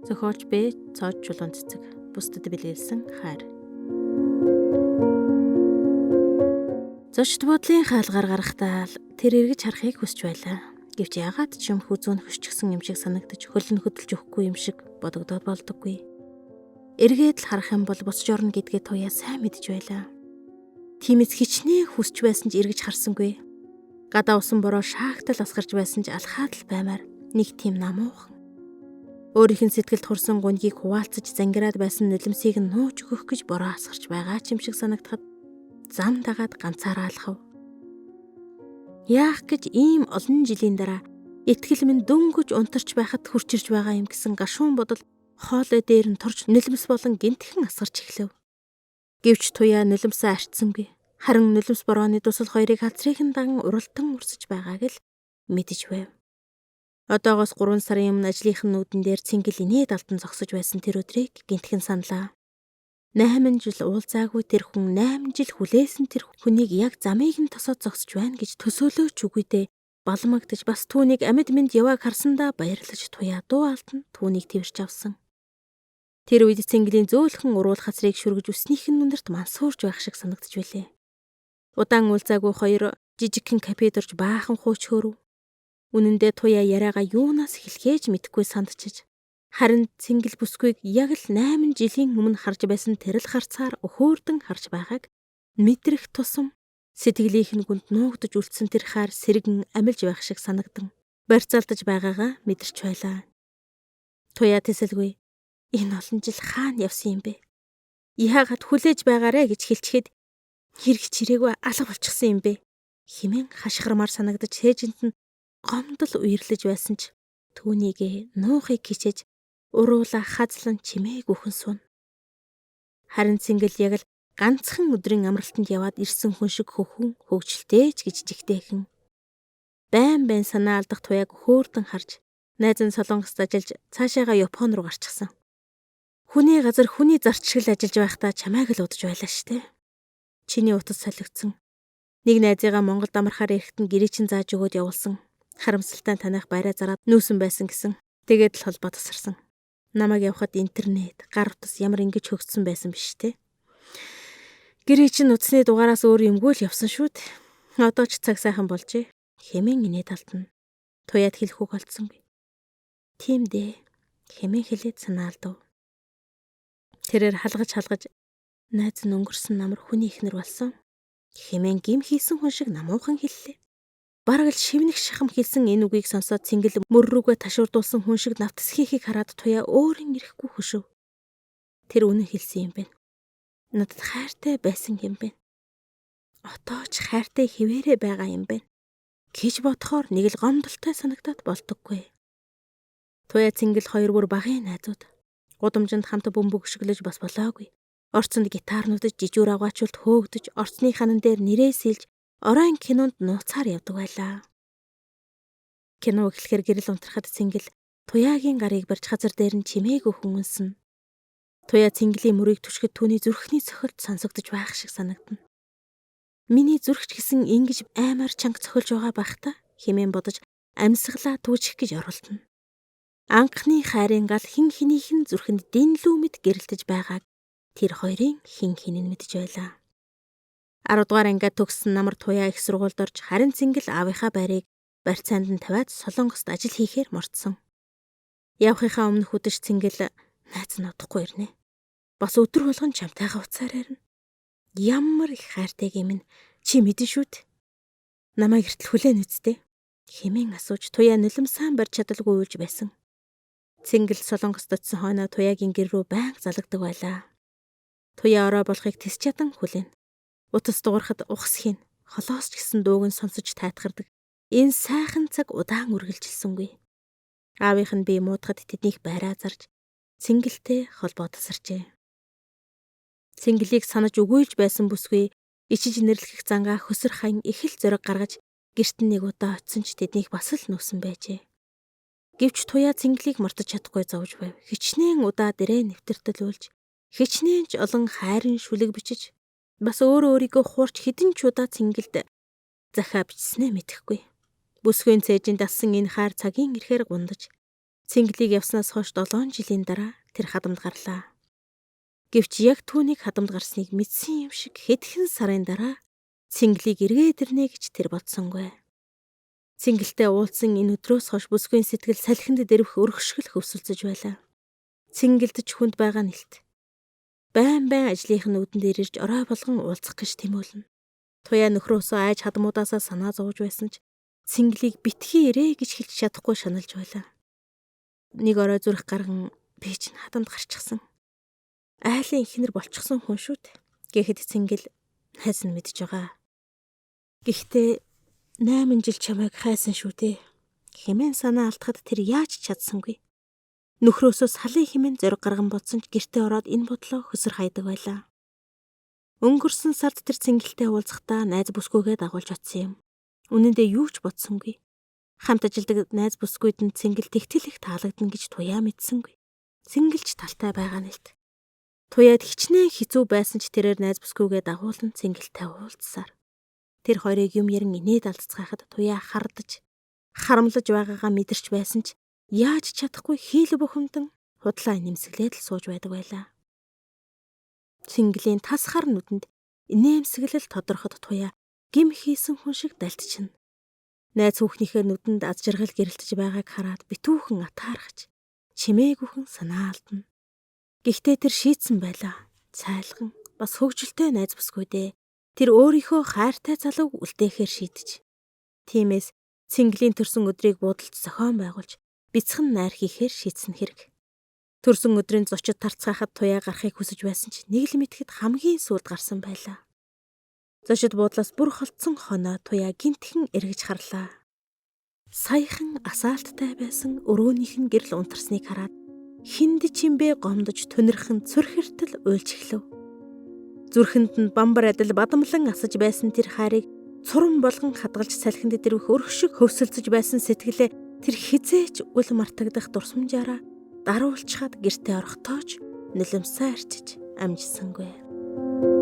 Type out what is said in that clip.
Зохиолч Б. Цоод Чулуун цэцэг. Бусдад бэлгэлсэн хайр. Зочд буудлын хаалгаар гарахдаа тэр эргэж харахыг хүсч байлаа. Гэвч яагаад ч юм хүзүүн хөшчихсөн юм шиг санагдаж хөлн хөдөлж өгөхгүй юм шиг бодогдоод болдоггүй. Эргээд л харах юм бол босч орно гэдгээ туяа сайн мэдж байлаа. Тиймээс хичнээн хүсч байсан ч эргэж харсангүй. Гадаа усан бороо шаагтал асгарч байсан ч алхаад л баймаар нэг тийм намуухан. Өөрийнх нь сэтгэлд хурсан гуньгийг хуваалцаж зангираад байсан нулимсыг нь нууж өгөх гэж бороо асгарч байгаа ч юм шиг санагдахад зам дагаад ганцаараа алхав. Яах гэж ийм олон жилийн дараа итгэл минь дөнгөж унтарч байхад хурч ирж байгаа юм гэсэн гашуун бодол хоолой дээр нь турж нулимс болон гинтхэн асгарч эхлэв. Гэвч туяа нулимсаа арчсангүй. Харин нулимс борооны дусал хоёрыг хацрын даган уралдан урсаж байгааг л мэдэж байв. Одоогоос 3 сарын өмнө ажлынх нь нүдэн дээр цэнгэл инээд алтан зогсож байсан тэр өдрийг гинтхэн саналаа. 8 жил уулзаагүй тэр хүн 8 жил хүлээсэн тэр хүнийг яг замыг нь тосоод зогсож байна гэж төсөөлөөч үгүйдээ балмагдж бас түүнийг амьд мэнд явааг харсандаа баярлаж туяа дуу алтан түүнийг твэрч авсан. Тэр үед цэнгэлийн зөөлхөн уруул хацрыг шүргэж үснийх нь нүнэрт мансуурж байх шиг санагдж байлээ. Удаан уулзаагүй хоёр жижигхэн кафед орж баахан хууч хөөрөв. Үнэндээ туяа яриагаа юунаас хэлхээж мэдэхгүй сандчиж харин цэнгэл бүсгүйг яг л 8 жилийн өмнө харж байсан тэрл харцаар өхөөрдөн харж байгааг мэдрэх тусам сэтгэлийнх нь гүнд нуугдж үлдсэн тэр хаар сэргэн амилж байх шиг санагдан барьцаалтаж байгаагаа мэдэрч байлаа. Туяа тэсэлгүй энэ олон жил хаана явсан юм бэ? Яагаад хүлээж байгаарэ гэж хэлчихэд хэрэг чирээгүй алга болчихсон юм бэ? Хэмээн хашгирмаар санагдаж хээжинд нь гомдол үерлэж байсан ч түүнийг нуухыг хичээж уруула хазлан чимээг үхэн суна. Харин цэнгэл яг л ганцхан өдрийн амралтанд яваад ирсэн хүн шиг хөхөн хөвгчлээ ч гэж жигтэйхэн. Байн санаа алдах туяаг хөөрдөн харж найз нь Солонгост ажиллаж цаашаага Япон руу гарчихсан. Хүний газар хүний зарчгал ажиллаж байхдаа чамайг л удаж байлаа штэ. Чиний утас солигдсон. Нэг найзыгаа Монголд амархаар ирэхэд нь гэрээ чин зааж өгөөд явуулсан. Харамсалтай танайх байраа зараад нүүсэн байсан гэсэн. Тэгээд л холбоо тасарсан. Намайг явахад интернет, гар утас ямар ингэж хөгжсөн байсан биш те. Гэрээ чин утасны дугаараас өөр юмгүй л явсан шүү дээ. Одоо ч цаг сайхан болжээ. Хэмээн инээд алтна. Туяад хэлэхүүг олдсонгүй. Тийм дээ. Хэмээн хэлээд санаа алдав. Тэрээр халгаж найз нь өнгөрсөн намар хүний ихнэр болсон. Хэмээн гим хийсэн хүн шиг намуухан хэллээ. Бараг л шивнэх шахам хэлсэн энэ үгийг сонсоод цэнгэл мөр рүүгээ ташуурдуулсан хүн шиг навтсхийхийг хараад туяа өөрийн ирэхгүй хөшөв. Тэр үнэн хэлсэн юм байна. Надад хайртай байсан юм байна. Отооч хайртай хിവэрэ байгаа юм байна. Гэж бодохоор нэг л гомдолтой санагдаад болдоггүй. Туяа цэнгэл хоёр бүр багын найзууд. Гудамжинд хамт бөмбөг шиглэж бас болоогүй. Орцонд гитарнуудад жижүүр авгаачулт хөөгдөж, орцны ханан дээр нэрээ сэлж оройн кинонд нууцаар явдаг байлаа. Кино эхлэхээр гэрэл унтрахад цэнгэл туяагийн гарыг барьж хазар дээр нь чимээг өхөнсөн. Туяа цэнгэлийн мөрийг түшгэд түүний зүрхний цохилт сонсогдож байх шиг санагдана. Миний зүрхч гэсэн ингэж аймаар чанга цохилж байгаа байхдаа хэмээн бодож амьсгалаа түүжих гэж оролдоно. Анхны хайрын гал хин хинийхэн зүрхэнд динлүү мэд гэрэлтэж байгааг тэр хоёрын хин хинэн мэдж байлаа. 10 дугаар ангиад төгссөн намар туяа их сургуульд орж харин цэнгэл аавынхаа байрыг барьцаанд нь тавиад Солонгост ажил хийхээр мордсон. Явахынхаа өмнө хөдөж цэнгэл найз нь удахгүй ирнэ. Бас өдөр болгон чамтайгаа уцаар ярина. Ямар их хайртайг юм нь чи мэдэн шүү дээ. Намайг эртэл хүлээн үсттэй. Хэмээн асууж туяа нулимсаан барьж чадалгүй уйлж байсан. Цэнгэл Солонгост очисон хойноо туяагийн гэр рүү байнга залгадаг байлаа. Туяа орой болохыг тэс чадан хүлээн. Утас дуурахад ухс хийн. Холоос ч гэсэн дууг нь сонсож тайтгардаг. Энэ сайхан цаг удаан үргэлжилсэнгүй. Аавынх нь бие муудахад тэднийг байраа зарж цэнгэлтэй холбоо тасарчээ. Цэнгэлийг санаж өгөөлж байсан бүсгүй ичиж нэрлэх зангаа хөсөр хайн их л зориг гаргаж гэрт нэг удаа очисон ч тэднийг бас л нүүсэн байжээ. Гэвч туяа цэнгэлийг мартаж чадахгүй зовж байв. Хичнээн удаа дэрээ нэвтэрдэлүүлж, хичнээн ч олон хайрын шүлэг бичиж бас өөрийгөө хуурч хэдэн ч удаа цэнгэлд захаа бичснээ мэдэхгүй. Бүсгүйн цээжинд ассан энэ хайр цагийн ирэхээр гундаж цэнгэлийг явснаас хойш 7 жилийн дараа тэр хадамд гарлаа. Гэвч яг түүнийг хадамд гарсныг мэдсэн юм шиг хэдхэн сарын дараа цэнгэлийг эргээд ирнэ гэж тэр бодсонгүй. Цэнгэлтэй уулзсан энэ өдрөөс хойш бүсгүйн сэтгэл салхинд дэрвэх өргөшгөл хөвсөлдөж байлаа. Цэнгэлдэж хүнд байгаа нэлт. Байн ажлынх нь үдэнд ирж орой болгон уулзах гэж тэмүүлнэ. Туяа нөхрөөсөө айж хадмуудаасаа санаа зовж байсан ч цэнгэлийг битгий ирээ гэж хэлж чадахгүй шаналж байлаа. Нэг орой зүрх гарган би ч хадамд гарчихсан. Айлын ихнэр болчихсон хүн шүү дээ. Гэхэд цэнгэл хайс нь мэдж байгаа. Гэхдээ 8 жил чамайг хайсан шүү дээ. Хэмээн санаа алдахад тэр яаж чадсангүй. Нөхрөөсөө салын хэмээн зориг гарган бодсон ч гэртээ ороод энэ бодлоо хөсөр хайдаг байлаа. Өнгөрсөн сард тэр цэнгэлтэй уулзахдаа найз бүсгүйгээ дагуулж очсон юм. Үнэн дээр юу ч бодсонгүй. Хамт ажилдаг найз бүсгүйд нь цэнгэл тэгтэл их таалагдана гэж туяа мэдсэнгүй. Цэнгэлж талтай байгаа нэлт. Туяад хичнээн хэцүү байсан ч тэрээр найз бүсгүйгээ дагуулan цэнгэлтэй уулзсаар. Тэр хоёрыг юм ярин инээд алдцгаахад туяа хардаж, харамлаж байгаагаа мэдэрч байсан ч яаж чадахгүй хийл бухимдан худлаа нэмсгэлээд л сууж байдаг байлаа. Цэнгэлийн тасхар нүдэнд инээмсэглэл тодорход туяа гим хийсэн хүн шиг далтчихна. Найз хүүхнийхээ нүдэнд аз жаргал гэрэлтэж байгааг хараад битүүхэн атаархаж, чимээгүйхэн санаа алдна. Гэхдээ тэр шийтсэн байлаа. Цайлган бас хөвгөлтэй найз бүсгүйдээ. Тэр өөрийнхөө хайртай залууг үлдээхээр шийдэж. Тиймээс цэнгэлийн төрсөн өдрийг буудалж зохион байгуулж, бяцхан найр хийхээр шийдсэн хэрэг. Төрсөн өдрийн зочид тарцгаахад туяа гарахыг хүсэж байсан ч нэг л мэтгэд хамгийн сүүлд гарсан байлаа. Зочид буудлаас бүр холдсон хоноо туяа гинтхэн эргэж харлаа. Саяхан асаалттай байсан өрөөнийх нь гэрэл унтарсныг хараад хинд чимбэ гомдож тунирхан цүрхэртэл уйлж эхлэв. Зүрхэнд нь бамбар адил бадамлан асаж байсан тэр хайрыг цуран болгон хадгалж салхинд дэрвэх өргөшиг хөвсөлдөж байсан сэтгэлээ тэр хизээч үл мартагдах дурсамжаараа даруулчхад гэртээ орохдоо ч нулимсаа арчиж амжсангүй.